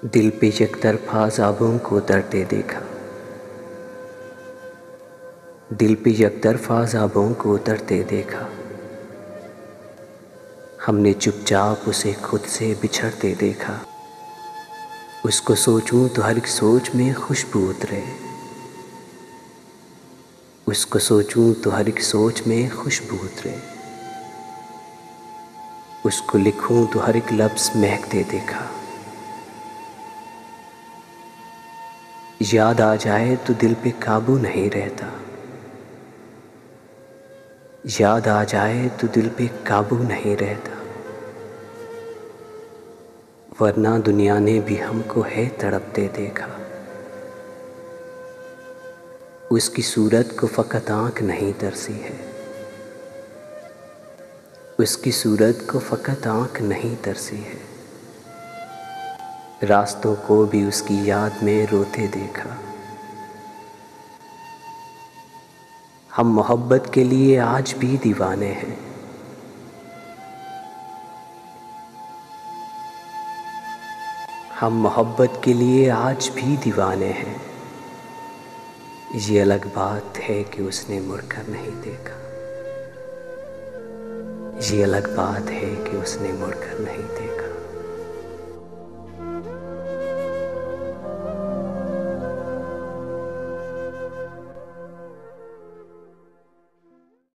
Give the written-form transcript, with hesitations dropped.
दिल पे यकतरफा ज़ाबों को उतरते देखा। दिल पे यकतरफा ज़ाबों को उतरते देखा। हमने चुपचाप उसे खुद से बिछड़ते देखा। उसको सोचूं तो हर एक सोच में खुशबू उतरे। उसको सोचूं तो हर एक सोच में खुशबू उतरे। उसको लिखूं तो हर एक लफ्ज़ महकते देखा। याद आ जाए तो दिल पे काबू नहीं रहता। याद आ जाए तो दिल पे काबू नहीं रहता। वरना दुनिया ने भी हमको है तड़पते देखा। उसकी सूरत को फ़कत आँख नहीं तरसी है। उसकी सूरत को फ़कत आँख नहीं तरसी है। रास्तों को भी उसकी याद में रोते देखा। हम मोहब्बत के लिए आज भी दीवाने हैं। हम मोहब्बत के लिए आज भी दीवाने हैं। ये अलग बात है कि उसने मुड़कर नहीं देखा। ये अलग बात है कि उसने मुड़कर नहीं देखा।